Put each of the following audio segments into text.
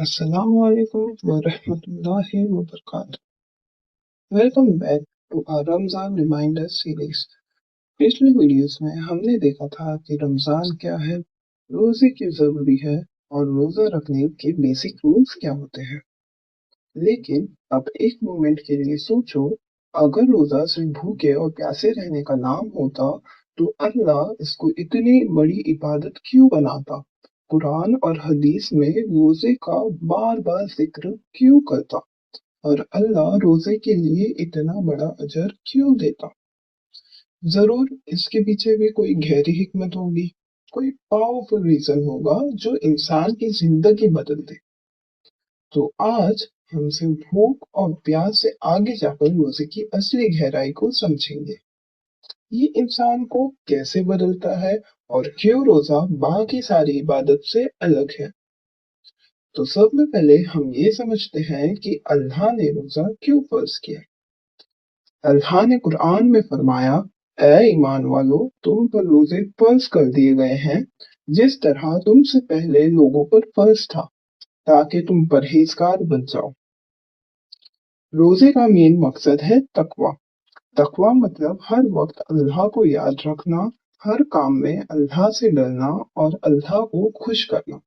Assalamu alaikum wa rahmatullahi wa barakatuh. Welcome back to our Ramzan Reminder series. पिछले videos में हमने देखा था कि रमजान क्या है, रोजे क्यों जरूरी है और रोजा रखने के बेसिक रूल्स क्या होते हैं। लेकिन अब एक मोमेंट के लिए सोचो, अगर रोजा सिर्फ भूखे और प्यासे रहने का नाम होता तो अल्लाह इसको इतनी बड़ी इबादत क्यों बनाता? कुरान और हदीस में रोजे का बार बार जिक्र क्यों करता और अल्लाह रोजे के लिए इतना बड़ा अजर क्यों देता? जरूर इसके पीछे भी कोई गहरी हिकमत होगी, कोई पावरफुल रीजन होगा जो इंसान की जिंदगी बदल दे। तो आज हम सिर्फ भूख और प्यास से आगे जाकर रोजे की असली गहराई को समझेंगे। ये इंसान को कैसे बदलता है और क्यों रोजा बाकी सारी इबादत से अलग है। तो सबसे पहले हम ये समझते हैं कि अल्लाह ने रोजा क्यों फर्ज किया। अल्लाह ने कुरान में फरमाया, ऐ ईमान वालो, तुम पर रोजे फर्ज कर दिए गए हैं जिस तरह तुमसे पहले लोगों पर फर्ज था, ताकि तुम परहेजगार बन जाओ। रोजे का मेन मकसद है तकवा। तकवा मतलब हर वक्त अल्लाह को याद रखना, हर काम में अल्लाह से डरना और अल्लाह को खुश करना।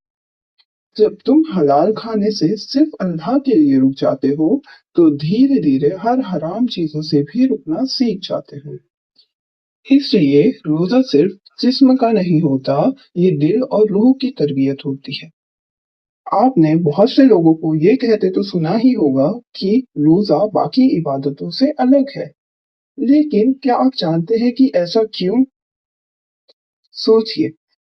जब तुम हलाल खाने से सिर्फ अल्लाह के लिए रुक जाते हो तो धीरे धीरे हर हराम चीजों से भी रुकना सीख जाते हो। इसलिए रोजा सिर्फ जिस्म का नहीं होता, ये दिल और रूह की तरबियत होती है। आपने बहुत से लोगों को ये कहते तो सुना ही होगा कि रोजा बाकी इबादतों से अलग है, लेकिन क्या आप जानते हैं कि ऐसा क्यों? सोचिए,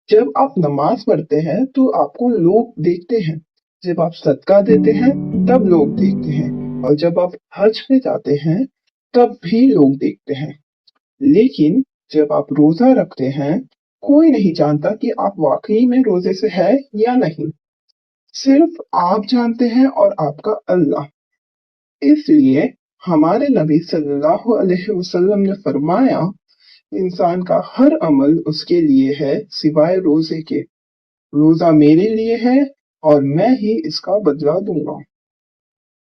जब आप नमाज पढ़ते हैं तो आपको लोग देखते हैं, जब आप सदका देते हैं तब लोग देखते हैं, और जब आप हज पे जाते हैं तब भी लोग देखते हैं। लेकिन जब आप रोजा रखते हैं, कोई नहीं जानता कि आप वाकई में रोजे से है या नहीं। सिर्फ आप जानते हैं और आपका अल्लाह। इसलिए हमारे नबी सल्लल्लाहु अलैहि वसल्लम ने फरमाया, इंसान का हर अमल उसके लिए है सिवाय रोजे के। रोजा मेरे लिए है और मैं ही इसका बदला दूंगा।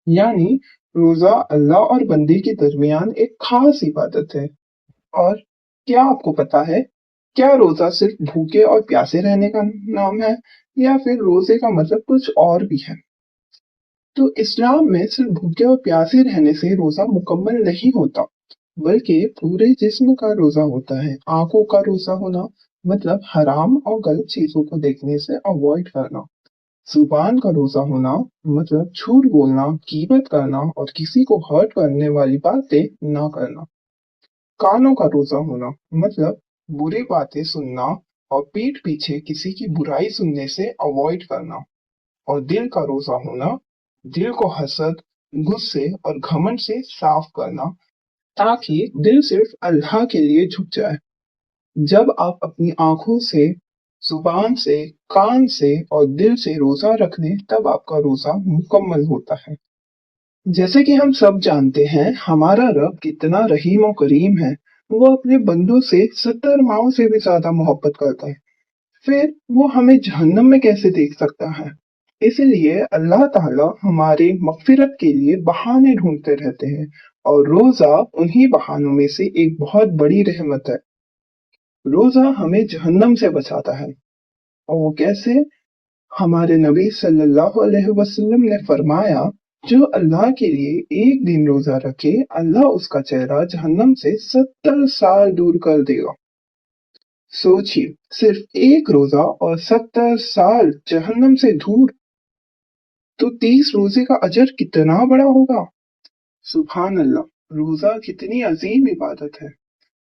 यानी रोजा अल्लाह और बंदे के दरमियान एक खास इबादत है। और क्या आपको पता है, क्या रोजा सिर्फ भूखे और प्यासे रहने का नाम है या फिर रोजे का मतलब कुछ और भी है? तो इस्लाम में सिर्फ भूखे और प्यासे रहने से रोजा मुकम्मल नहीं होता, बल्कि पूरे जिस्म का रोजा होता है। आंखों का रोजा होना मतलब हराम और गलत चीजों को देखने से अवॉइड करना। जुबान का रोजा होना मतलब झूठ बोलना, गीबत करना और किसी को हर्ट करने वाली बातें ना करना। कानों का रोजा होना मतलब बुरी बातें सुनना और पीठ पीछे किसी की बुराई सुनने से अवॉइड करना। और दिल का रोजा होना, दिल को हसद, गुस्से और घमंड से साफ करना, ताकि दिल सिर्फ अल्लाह के लिए झुक जाए। जब आप अपनी आंखों से, जुबान से, कान से और दिल से रोजा रख लें, तब आपका रोजा मुकम्मल होता है। जैसे कि हम सब जानते हैं, हमारा रब कितना रहीम और करीम है। वो अपने बंदों से 70 माओं से भी ज्यादा मोहब्बत करता है। फिर वो हमें जहन्नम में कैसे देख सकता है? इसलिए अल्लाह ताला हमारे मगफिरत के लिए बहाने ढूंढते रहते हैं, और रोजा उन्हीं बहानों में से एक बहुत बड़ी रहमत है। रोजा हमें जहन्नम से बचाता है। और वो कैसे? हमारे नबी सल्लल्लाहु अलैहि वसल्लम ने फरमाया, जो अल्लाह के लिए एक दिन रोजा रखे, अल्लाह उसका चेहरा जहन्नम से 70 साल दूर कर देगा। सोचिए, सिर्फ एक रोजा और 70 साल जहन्नम से दूर, तो 30 रोजे का अजर कितना बड़ा होगा। सुभान अल्लाह, रोजा कितनी अजीम इबादत है।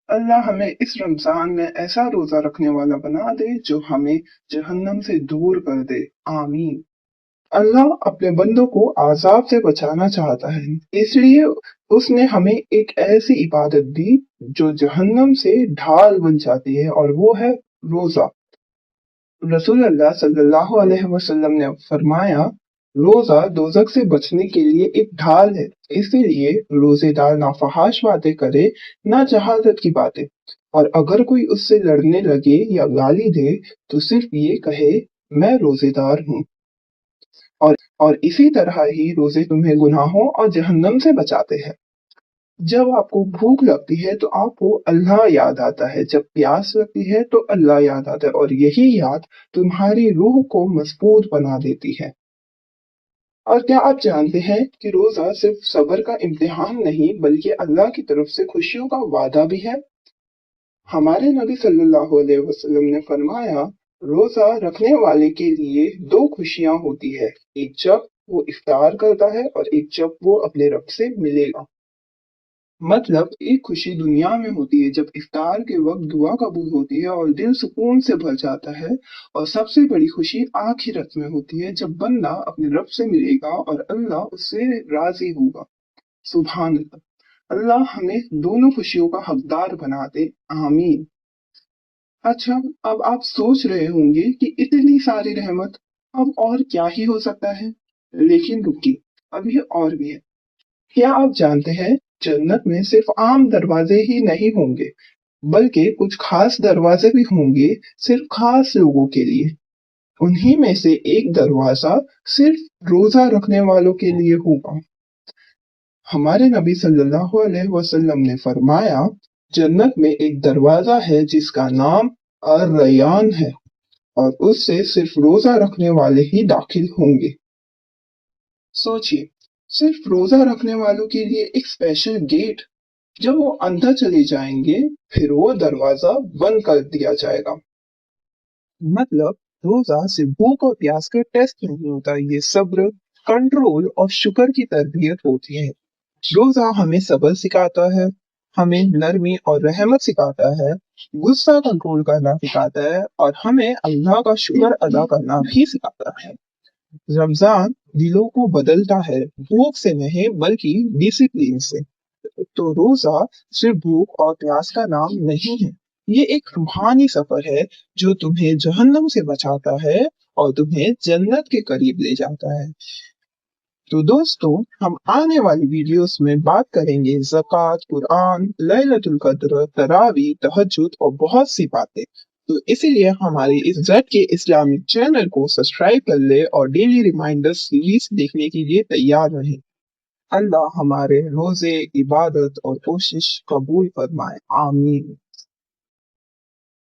अल्लाह हमें इस रमजान में ऐसा रोजा रखने वाला बना दे जो हमें जहन्नम से दूर कर दे। आमीन। अल्लाह अपने बंदों को आजाब से बचाना चाहता है, इसलिए उसने हमें एक ऐसी इबादत दी जो जहन्नम से ढाल बन जाती है, और वो है रोजा। रसूलुल्लाह सल्लल्लाहु अलैहि वसल्लम ने फरमाया, रोजा दोजख से बचने के लिए एक ढाल है। इसीलिए रोजेदार ना फहाश बातें करे, ना जहालत की बातें। और अगर कोई उससे लड़ने लगे या गाली दे तो सिर्फ ये कहे, मैं रोजेदार हूँ। और इसी तरह ही रोजे तुम्हें गुनाहों और जहन्नम से बचाते हैं। जब आपको भूख लगती है तो आपको अल्लाह याद आता है, जब प्यास लगती है तो अल्लाह याद आता है, और यही याद तुम्हारी रूह को मजबूत बना देती है। और क्या आप जानते हैं कि रोजा सिर्फ सब्र का इम्तिहान नहीं बल्कि अल्लाह की तरफ से खुशियों का वादा भी है। हमारे नबी सल्लल्लाहु अलैहि वसल्लम ने फरमाया, रोजा रखने वाले के लिए दो खुशियां होती है, एक जब वो इफ्तार करता है और एक जब वो अपने रब से मिलेगा। मतलब एक खुशी दुनिया में होती है जब इफ्तार के वक्त दुआ कबूल होती है और दिल सुकून से भर जाता है, और सबसे बड़ी खुशी आखिरत में होती है जब बंदा अपने रब से मिलेगा और अल्लाह उससे राजी होगा। सुभान अल्लाह। अल्लाह हमें दोनों खुशियों का हकदार बना दे, आमीन। अच्छा, अब आप सोच रहे होंगे कि इतनी सारी रहमत, अब और क्या ही हो सकता है। लेकिन रुकिए, अभी और भी है। क्या आप जानते हैं, जन्नत में सिर्फ आम दरवाजे ही नहीं होंगे बल्कि कुछ खास दरवाजे भी होंगे, सिर्फ खास लोगों के लिए। उन्हीं में से एक दरवाजा सिर्फ रोजा रखने वालों के लिए होगा। हमारे नबी सल्लल्लाहु अलैहि वसल्लम ने फरमाया, जन्नत में एक दरवाजा है जिसका नाम अर रैयान है, और उससे सिर्फ रोजा रखने वाले ही दाखिल होंगे। सोचिए, सिर्फ रोजा रखने वालों के लिए एक स्पेशल गेट। जब वो अंदर चले जाएंगे फिर वो दरवाजा बंद कर दिया जाएगा। मतलब रोजा सिर्फ भूख और प्यास का टेस्ट नहीं होता, ये सब्र, कंट्रोल और शुक्र की तरबियत होती है। रोजा हमें सब्र सिखाता है, हमें नरमी और रहमत सिखाता है, गुस्सा कंट्रोल करना सिखाता है, और हमें अल्लाह का शुक्र अदा करना भी सिखाता है। रमजान दिलों को बदलता है, भूख से नहीं बल्कि डिसिप्लिन से। तो रोजा सिर्फ भूख और प्यास का नाम नहीं है, ये एक रूहानी सफर है जो तुम्हें जहन्नम से बचाता है और तुम्हें जन्नत के करीब ले जाता है। तो दोस्तों, हम आने वाली वीडियोस में बात करेंगे ज़कात, कुरान, लैलतुल कद्र, तरावी, तहज्जुद और बहुत सी बातें। तो इसीलिए हमारे इस जेड के इस्लामिक चैनल को सब्सक्राइब कर ले और डेली रिमाइंडर सीरीज देखने के लिए तैयार रहें। अल्लाह हमारे रोजे, इबादत और कोशिश कबूल फरमाए, आमीन।